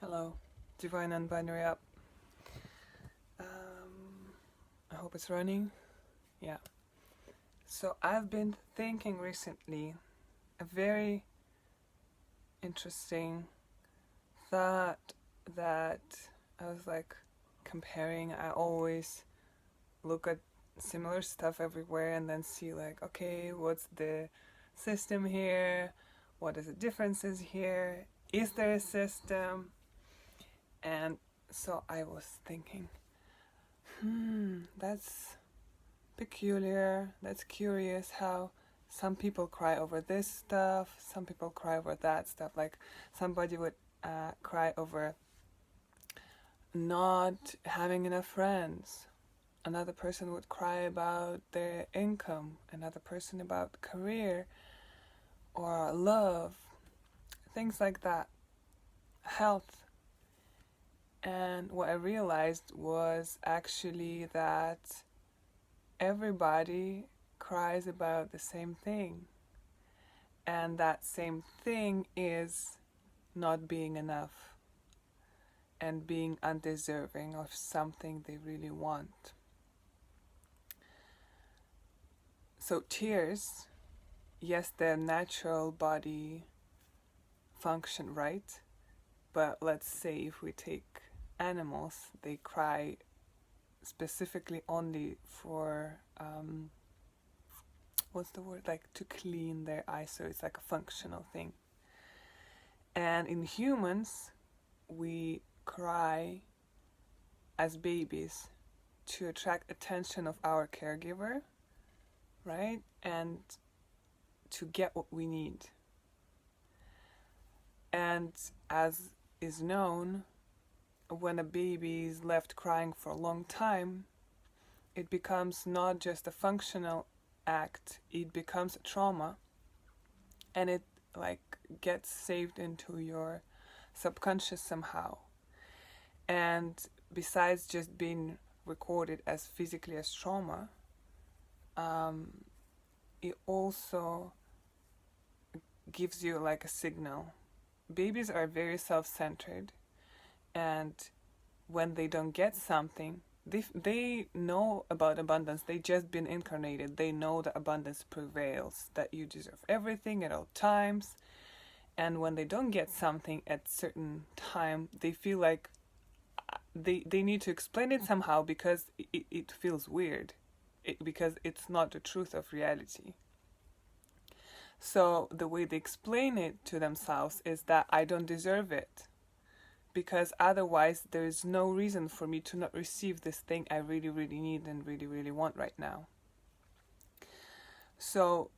Hello, Divine and Binary Up. I hope it's running. Yeah. So I've been thinking recently a very interesting thought that I was like comparing. I always look at similar stuff everywhere and then see like, okay, what's the system here? What is the differences here? Is there a system? And so I was thinking, that's peculiar, that's curious how some people cry over this stuff, some people cry over that stuff. Like somebody would cry over not having enough friends. Another person would cry about their income. Another person about career or love. Things like that. Health. And what I realized was actually that everybody cries about the same thing. And that same thing is not being enough and being undeserving of something they really want. So tears, yes, they're natural body function, right? But let's say if we take animals, they cry specifically only for what's the word, like to clean their eyes, so it's like a functional thing. And in humans, we cry as babies to attract attention of our caregiver, right? And to get what we need. And as is known, when a baby is left crying for a long time, it becomes not just a functional act, it becomes a trauma, and it like gets saved into your subconscious somehow. And besides just being recorded as physically as trauma, it also gives you like a signal. Babies are very self-centered, and when they don't get something, they know about abundance. They just been incarnated. They know that abundance prevails, that you deserve everything at all times. And when they don't get something at certain time, they feel like they need to explain it somehow because it feels weird, because it's not the truth of reality. So the way they explain it to themselves is that I don't deserve it, because otherwise there is no reason for me to not receive this thing I really, really need and really, really want right now. So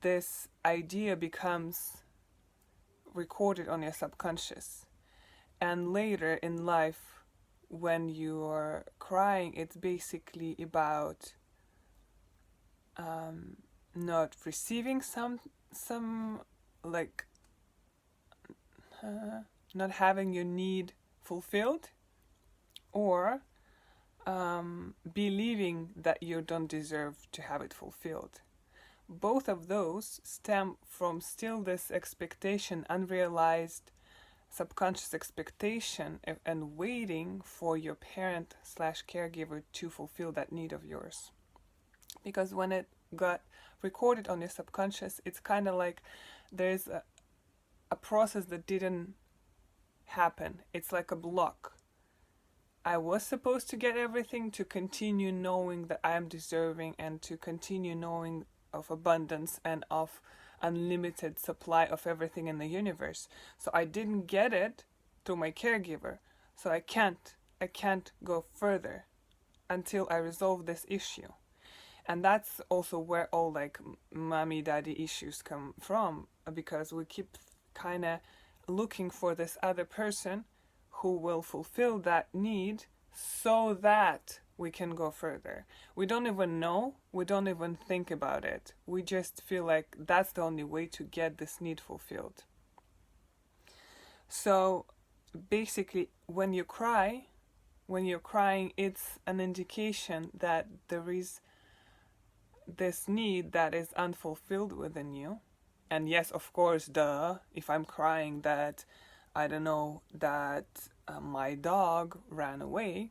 this idea becomes recorded on your subconscious. And later in life, when you're crying, it's basically about not receiving some like not having your need fulfilled, or believing that you don't deserve to have it fulfilled. Both of those stem from still this expectation, unrealized subconscious expectation, and waiting for your parent / caregiver to fulfill that need of yours. Because when it got recorded on your subconscious, it's kind of like there's a process that didn't happen. It's like a block. I was supposed to get everything to continue knowing that I am deserving and to continue knowing of abundance and of unlimited supply of everything in the universe. So I didn't get it through my caregiver. So I can't go further until I resolve this issue. And that's also where all like mommy daddy issues come from, because we keep kind of looking for this other person who will fulfill that need so that we can go further. We don't even know, we don't even think about it. We just feel like that's the only way to get this need fulfilled. So basically, when you're crying, it's an indication that there is this need that is unfulfilled within you. And yes, of course, if I'm crying that I don't know, that my dog ran away,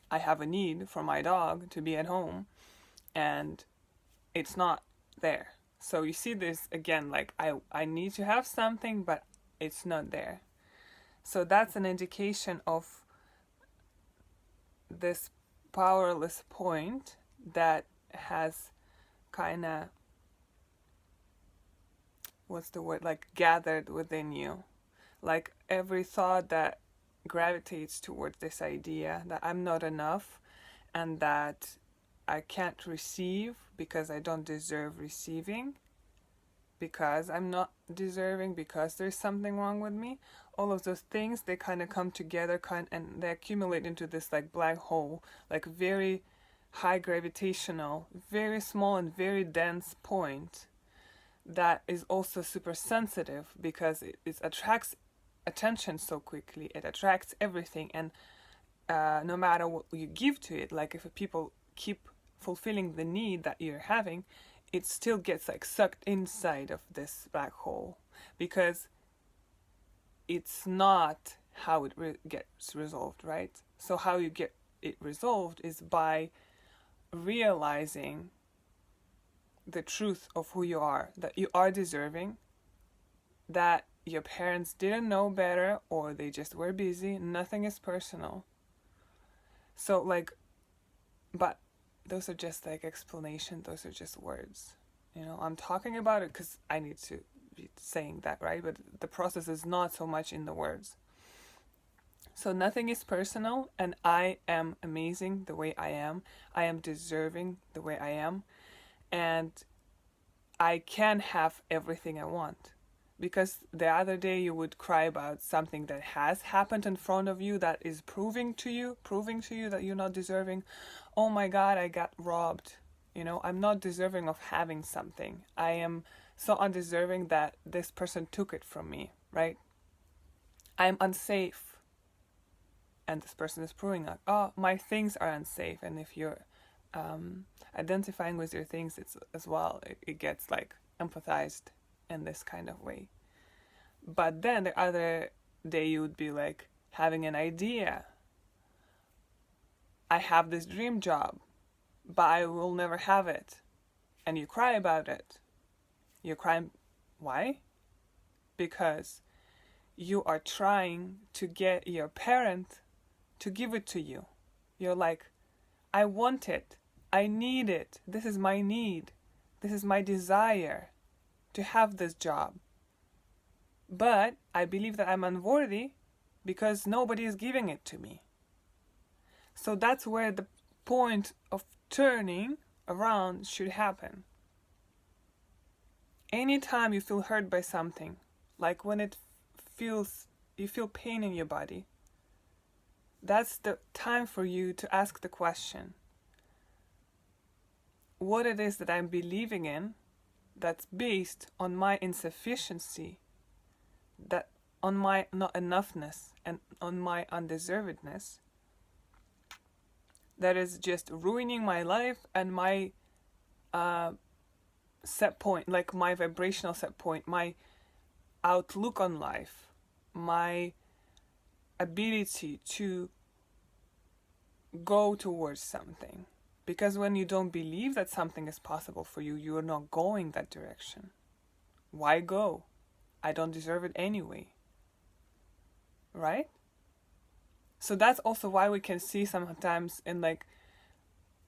I have a need for my dog to be at home, and it's not there. So you see this again, like I need to have something, but it's not there. So that's an indication of this powerless point that has kind of, what's the word, like gathered within you. Like every thought that gravitates towards this idea that I'm not enough and that I can't receive because I don't deserve receiving, because I'm not deserving, because there's something wrong with me. All of those things, they kind of come together and they accumulate into this like black hole, like very high gravitational, very small and very dense point that is also super sensitive because it attracts attention so quickly. It attracts everything, and no matter what you give to it, like if people keep fulfilling the need that you're having, it still gets like sucked inside of this black hole, because it's not how it gets resolved, right? So how you get it resolved is by realizing the truth of who you are, that you are deserving, that your parents didn't know better or they just were busy. Nothing is personal. So like, but those are just like explanation, those are just words. You know, I'm talking about it because I need to be saying that, right? But the process is not so much in the words. So nothing is personal, and I am amazing the way I am. I am deserving the way I am. And I can have everything I want. Because the other day you would cry about something that has happened in front of you that is proving to you that you're not deserving. Oh my God, I got robbed. You know, I'm not deserving of having something. I am so undeserving that this person took it from me, right? I'm unsafe. And this person is proving that, oh, my things are unsafe. And if you're identifying with your things, it's as well, it gets like empathized in this kind of way. But then the other day you would be like having an idea. I have this dream job, but I will never have it. And you cry about it. You cry, why? Because you are trying to get your parent to give it to you. You're like, I want it. I need it. This is my need. This is my desire to have this job. But I believe that I'm unworthy because nobody is giving it to me. So that's where the point of turning around should happen. Anytime you feel hurt by something, like when you feel pain in your body, that's the time for you to ask the question, what it is that I'm believing in that's based on my insufficiency, that on my not enoughness and on my undeservedness, that is just ruining my life and my set point, like my vibrational set point, my outlook on life, my ability to go towards something. Because when you don't believe that something is possible for you, you are not going that direction. Why go? I don't deserve it anyway. Right? So that's also why we can see sometimes in like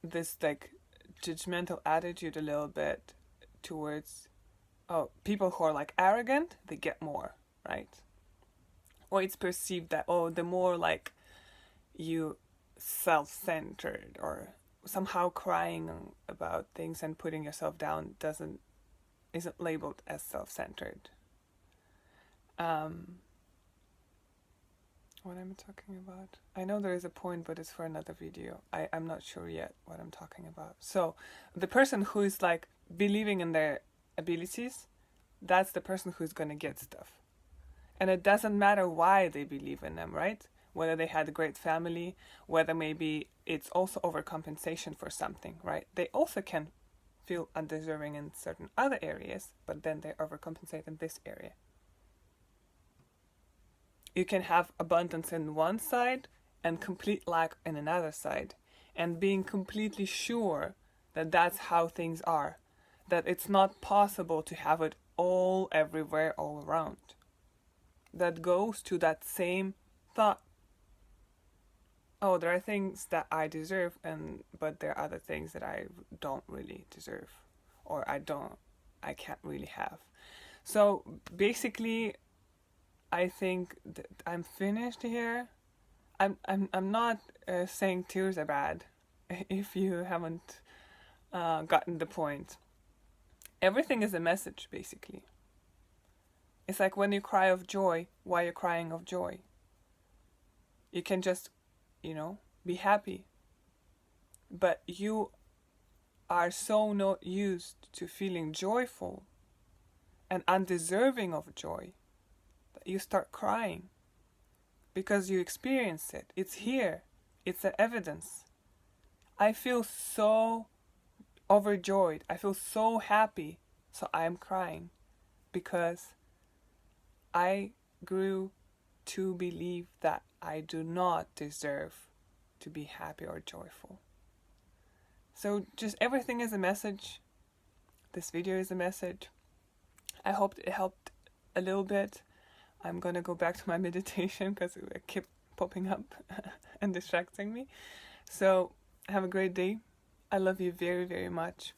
this like judgmental attitude a little bit towards people who are like arrogant, they get more, right? Or it's perceived that, the more like you self-centered or somehow crying about things and putting yourself down isn't labeled as self-centered. What am I talking about? I know there is a point, but it's for another video. I'm not sure yet what I'm talking about. So the person who is like believing in their abilities, that's the person who's going to get stuff. And it doesn't matter why they believe in them, right? Whether they had a great family, whether maybe it's also overcompensation for something, right? They also can feel undeserving in certain other areas, but then they overcompensate in this area. You can have abundance in one side and complete lack in another side. And being completely sure that that's how things are. That it's not possible to have it all everywhere all around. That goes to that same thought. Oh, there are things that I deserve, but there are other things that I don't really deserve, or I can't really have. So basically, I think that I'm finished here. I'm not saying tears are bad, if you haven't gotten the point. Everything is a message, basically. It's like when you cry of joy, why you're crying of joy. You can just, be happy. But you are so not used to feeling joyful and undeserving of joy that you start crying because you experience it. It's here. It's the evidence. I feel so overjoyed. I feel so happy. So I am crying because I grew to believe that I do not deserve to be happy or joyful. So just everything is a message. This video is a message. I hope it helped a little bit. I'm gonna go back to my meditation because it kept popping up and distracting me. So have a great day. I love you very, very much.